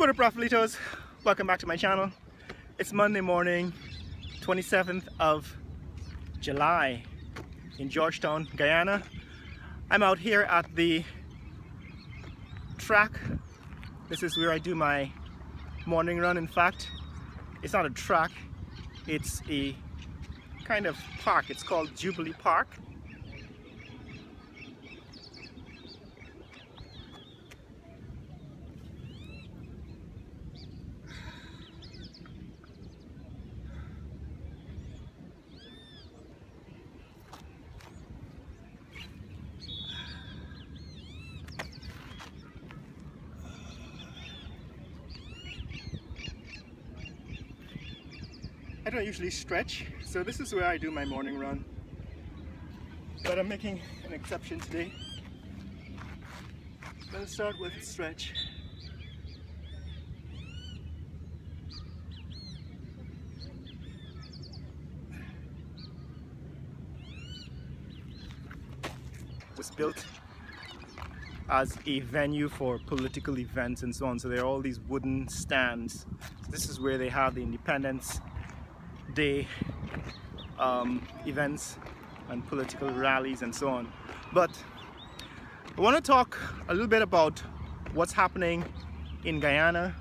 What up, Raffalitos? Welcome back to my channel. It's Monday morning, 27th of July in Georgetown, Guyana. I'm out here at the track. This is where I do my morning run. In fact, it's not a track, it's a kind of park. It's called Jubilee Park. I don't usually stretch, so this is where I do my morning run. But I'm making an exception today. Let's start with stretch. It was built as a venue for political events and so on. So there are all these wooden stands. So this is where they have the Independence Day events and political rallies and so on. But I want to talk a little bit about what's happening in Guyana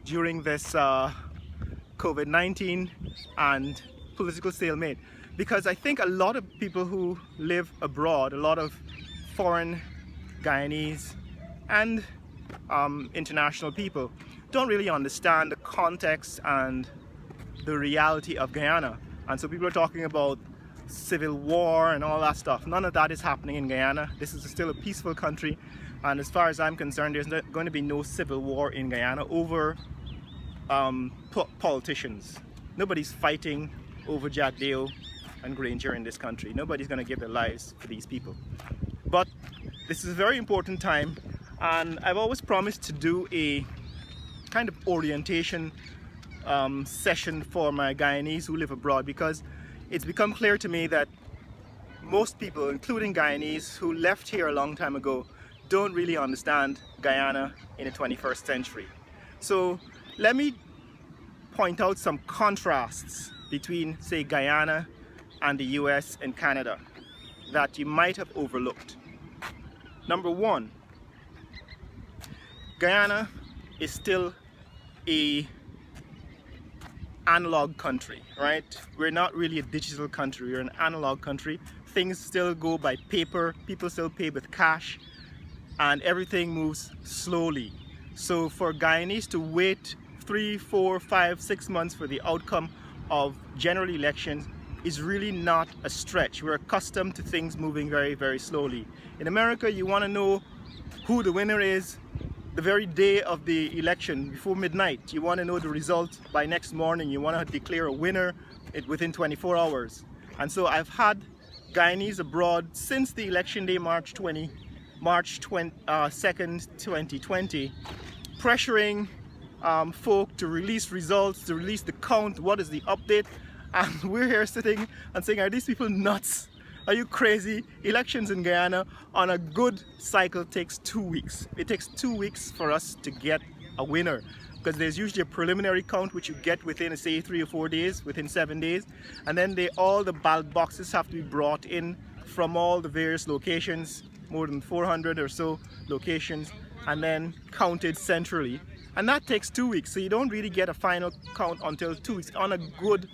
during this COVID-19 and political stalemate, because I think a lot of people who live abroad, a lot of foreign Guyanese and international people, don't really understand the context and the reality of Guyana. And so people are talking about civil war and all that stuff. None of that is happening in Guyana. This is still a peaceful country, and as far as I'm concerned, there's not going to be no civil war in Guyana over politicians. Nobody's fighting over Jadeo and Granger in this country. Nobody's going to give their lives for these people. But this is a very important time, and I've always promised to do a kind of orientation session for my Guyanese who live abroad, because it's become clear to me that most people, including Guyanese who left here a long time ago, don't really understand Guyana in the 21st century. So let me point out some contrasts between, say, Guyana and the US and Canada that you might have overlooked. Number one, Guyana is still a analog country, right? We're not really a digital country, we're an analog country. Things still go by paper, people still pay with cash, and everything moves slowly. So for Guyanese to wait 3, 4, 5, 6 months for the outcome of general elections is really not a stretch. We're accustomed to things moving very, very slowly. In America, you want to know who the winner is the very day of the election, before midnight. You want to know the result by next morning. You want to declare a winner within 24 hours. And so I've had Guyanese abroad since the election day, March 2nd, 2020, pressuring folk to release results, to release the count, what is the update, and we're here sitting and saying, are these people nuts? Are you crazy? Elections in Guyana on a good cycle takes 2 weeks. It takes 2 weeks for us to get a winner, because there's usually a preliminary count which you get within, say, 3 or 4 days, within 7 days, and then all the ballot boxes have to be brought in from all the various locations, more than 400 or so locations, and then counted centrally, and that takes 2 weeks. So you don't really get a final count until 2 weeks on a good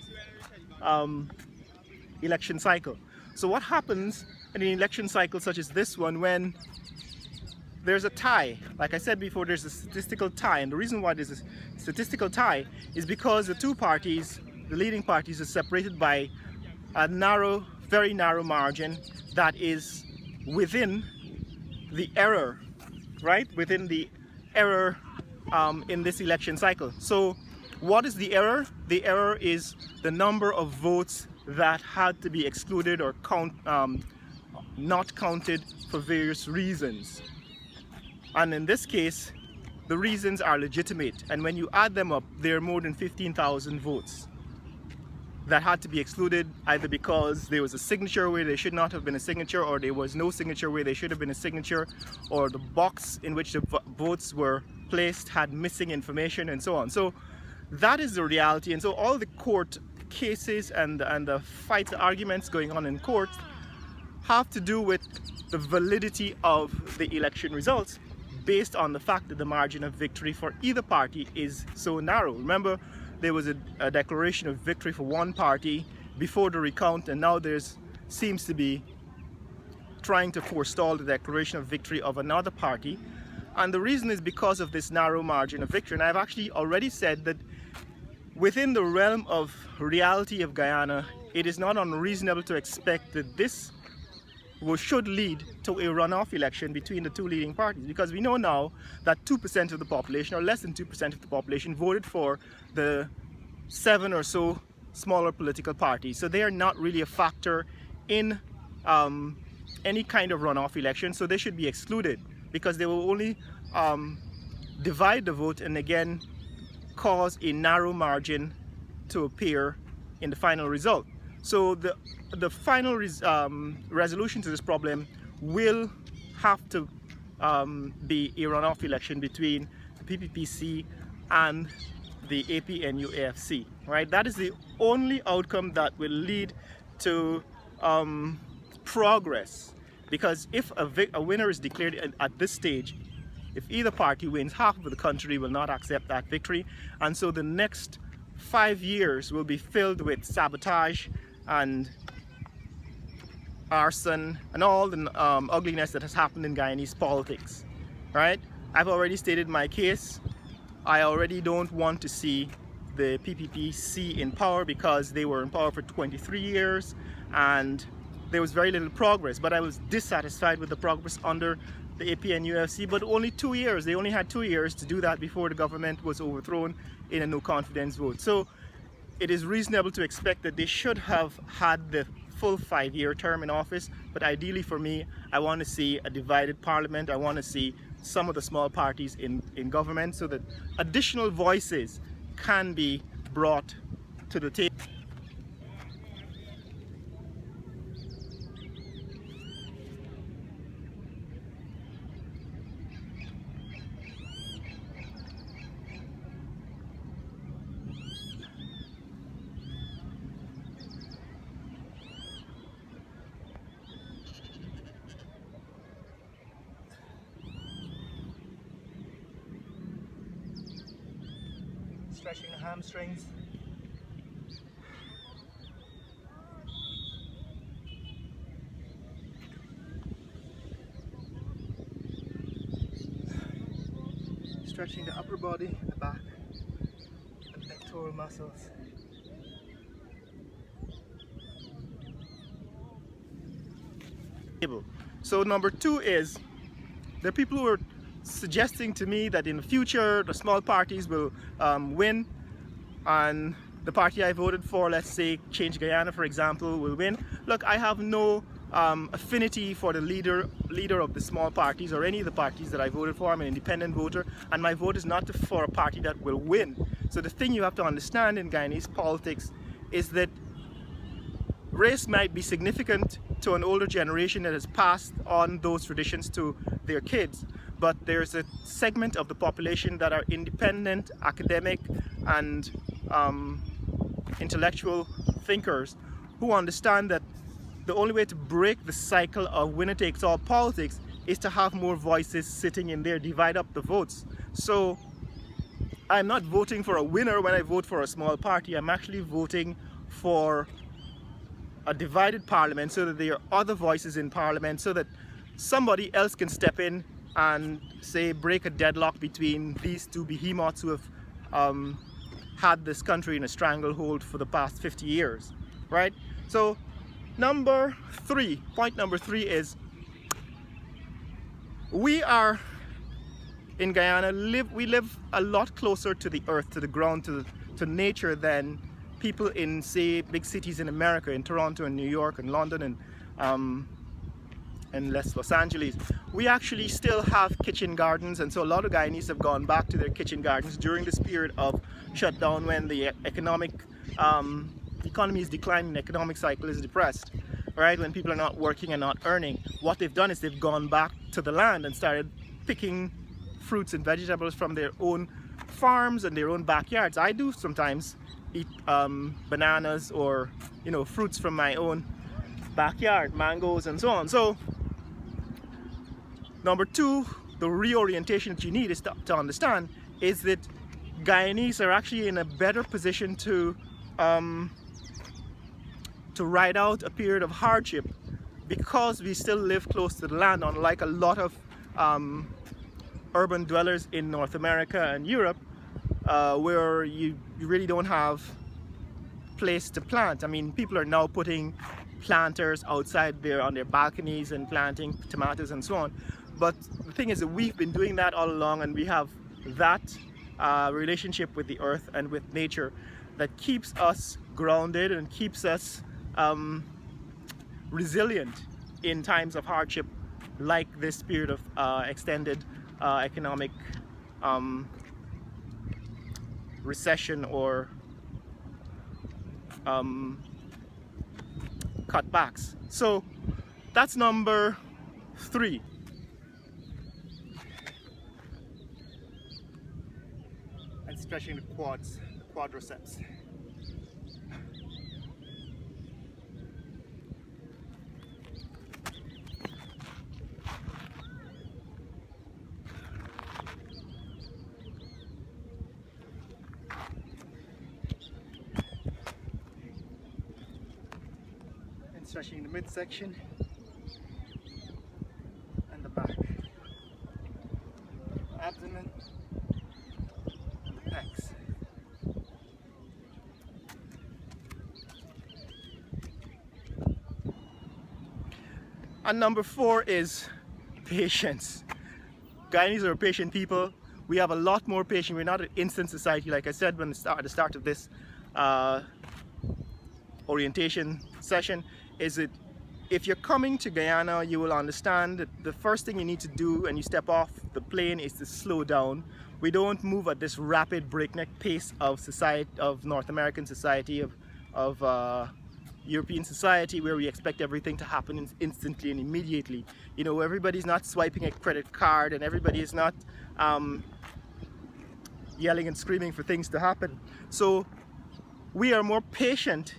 election cycle. So what happens in an election cycle such as this one, when there's a tie? Like I said before, there's a statistical tie, and the reason why there's a statistical tie is because the two parties, the leading parties, are separated by a narrow, very narrow margin that is within the error, right? Within the error in this election cycle. So what is the error? The error is the number of votes that had to be excluded or not counted for various reasons. And in this case, the reasons are legitimate, and when you add them up, there are more than 15,000 votes that had to be excluded, either because there was a signature where there should not have been a signature, or there was no signature where there should have been a signature, or the box in which the votes were placed had missing information and so on. So that is the reality. And so all the court cases and the fights, arguments going on in courts have to do with the validity of the election results based on the fact that the margin of victory for either party is so narrow. Remember, there was a declaration of victory for one party before the recount, and now there's seems to be trying to forestall the declaration of victory of another party. And the reason is because of this narrow margin of victory. And I've actually already said that within the realm of reality of Guyana, it is not unreasonable to expect that this should lead to a runoff election between the two leading parties, because we know now that 2% of the population, or less than 2% of the population, voted for the 7 or so smaller political parties. So they are not really a factor in any kind of runoff election, so they should be excluded, because they will only divide the vote and again cause a narrow margin to appear in the final result. So the final resolution to this problem will have to be a runoff election between the PPPC and the APNU-AFC, right? That is the only outcome that will lead to progress, because if a winner is declared at this stage, if either party wins, half of the country will not accept that victory, and so the next 5 years will be filled with sabotage and arson and all the ugliness that has happened in Guyanese politics, right? I've already stated my case. I already don't want to see the PPPC in power, because they were in power for 23 years and there was very little progress, but I was dissatisfied with the progress under the APNUFC, but only 2 years. They only had 2 years to do that before the government was overthrown in a no confidence vote. So it is reasonable to expect that they should have had the full 5-year term in office, but ideally for me, I want to see a divided parliament. I want to see some of the small parties in government, so that additional voices can be brought to the table. Stretching the hamstrings. Stretching the upper body, the back, the pectoral muscles. So number 2 is, there are people who are suggesting to me that in the future the small parties will win, and the party I voted for, let's say Change Guyana for example, will win. Look, I have no affinity for the leader of the small parties or any of the parties that I voted for. I'm an independent voter, and my vote is not for a party that will win. So the thing you have to understand in Guyanese politics is that race might be significant to an older generation that has passed on those traditions to their kids, but there's a segment of the population that are independent, academic and intellectual thinkers who understand that the only way to break the cycle of winner-takes-all politics is to have more voices sitting in there, divide up the votes. So I'm not voting for a winner when I vote for a small party. I'm actually voting for a divided parliament, so that there are other voices in parliament, so that somebody else can step in and say break a deadlock between these two behemoths who have had this country in a stranglehold for the past 50 years, right? So point number 3 is, we are in Guyana, we live a lot closer to the earth, to the ground, to nature than people in, say, big cities in America, in Toronto and New York and London and Los Angeles. We actually still have kitchen gardens, and so a lot of Guyanese have gone back to their kitchen gardens during this period of shutdown, when the economy is declining, the economic cycle is depressed, right? When people are not working and not earning, what they've done is they've gone back to the land and started picking fruits and vegetables from their own farms and their own backyards. I do sometimes eat bananas or, you know, fruits from my own backyard, mangoes and so on. So number two, the reorientation that you need is to understand is that Guyanese are actually in a better position to ride out a period of hardship because we still live close to the land, unlike a lot of urban dwellers in North America and Europe, where you really don't have place to plant. I mean, people are now putting planters outside there on their balconies and planting tomatoes and so on. But the thing is that we've been doing that all along, and we have that relationship with the earth and with nature that keeps us grounded and keeps us resilient in times of hardship, like this period of extended economic recession or cutbacks. So that's number three. And stretching the quads, the quadriceps. Stretching the midsection and the back, abdomen, and the pecs. And number four is patience. Guyanese are patient people. We have a lot more patience. We're not an instant society, like I said at the start of this orientation session. Is that if you're coming to Guyana, you will understand that the first thing you need to do when you step off the plane is to slow down. We don't move at this rapid breakneck pace of society, of North American society, of European society, where we expect everything to happen instantly and immediately. You know, everybody's not swiping a credit card, and everybody is not yelling and screaming for things to happen. So we are more patient.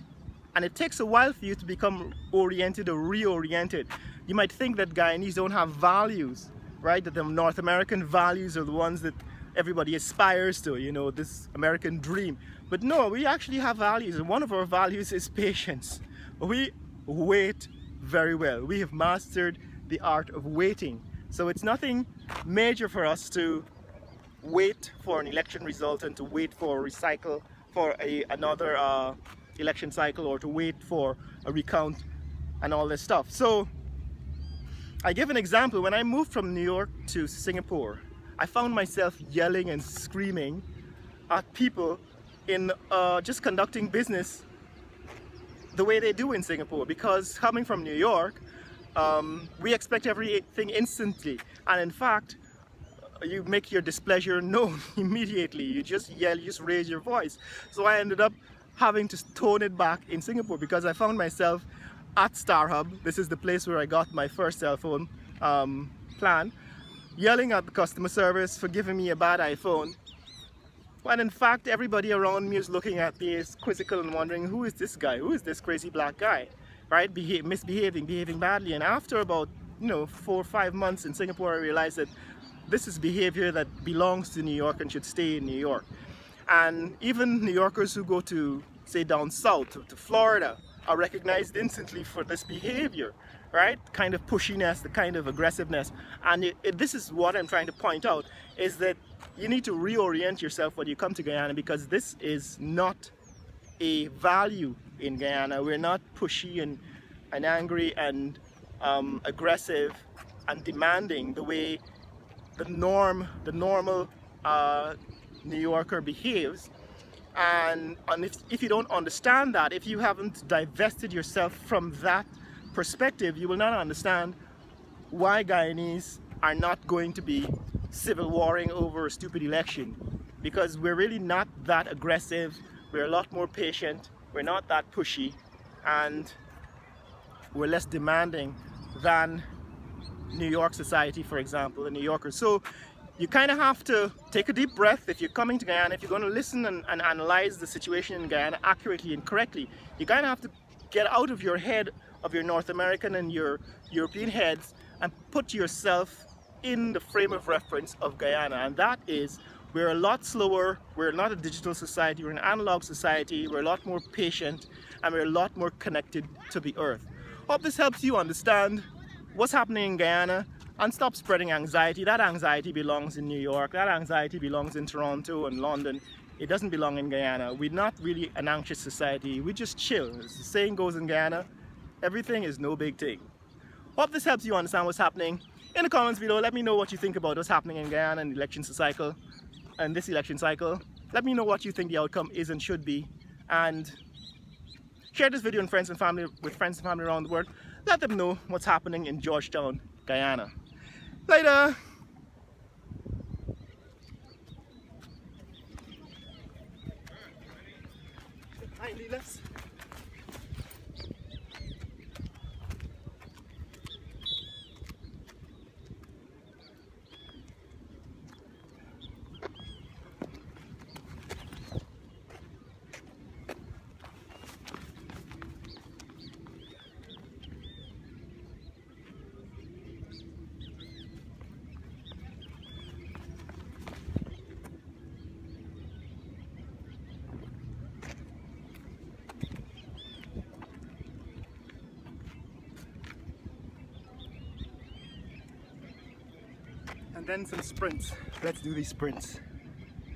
And it takes a while for you to become oriented or reoriented. You might think that Guyanese don't have values, right? That the North American values are the ones that everybody aspires to, you know, this American dream. But no, we actually have values, and one of our values is patience. We wait very well. We have mastered the art of waiting. So it's nothing major for us to wait for an election result and to wait for another election cycle, or to wait for a recount and all this stuff. So I give an example. When I moved from New York to Singapore, I found myself yelling and screaming at people in just conducting business the way they do in Singapore, because coming from New York, we expect everything instantly, and in fact you make your displeasure known immediately. You just yell, you just raise your voice. So I ended up having to tone it back in Singapore, because I found myself at StarHub, this is the place where I got my first cell phone plan, yelling at the customer service for giving me a bad iPhone, when in fact everybody around me is looking at me as quizzical and wondering, who is this guy, who is this crazy black guy, right? Behaving badly. And after about 4 or 5 months in Singapore, I realized that this is behavior that belongs to New York and should stay in New York. And even New Yorkers who go to, say, down south to Florida are recognized instantly for this behavior, right? Kind of pushiness, the kind of aggressiveness. And this is what I'm trying to point out, is that you need to reorient yourself when you come to Guyana, because this is not a value in Guyana. We're not pushy and angry and aggressive and demanding the way the normal New Yorker behaves. And if you don't understand that, if you haven't divested yourself from that perspective, you will not understand why Guyanese are not going to be civil warring over a stupid election, because we're really not that aggressive. We're a lot more patient, we're not that pushy, and we're less demanding than New York society, for example, the New Yorkers. So you kind of have to take a deep breath if you're coming to Guyana. If you're going to listen and analyze the situation in Guyana accurately and correctly, you kind of have to get out of your head of your North American and your European heads and put yourself in the frame of reference of Guyana. And that is, we're a lot slower, we're not a digital society, we're an analog society, we're a lot more patient, and we're a lot more connected to the earth. Hope this helps you understand what's happening in Guyana and stop spreading anxiety. That anxiety belongs in New York, that anxiety belongs in Toronto and London. It doesn't belong in Guyana. We're not really an anxious society, we just chill. As the saying goes in Guyana, everything is no big thing. Hope this helps you understand what's happening. In the comments below, let me know what you think about what's happening in Guyana and this election cycle. Let me know what you think the outcome is and should be. And share this video with friends and family around the world. Let them know what's happening in Georgetown, Guyana. Later! Hi, Lilas. And then some sprints. Let's do these sprints.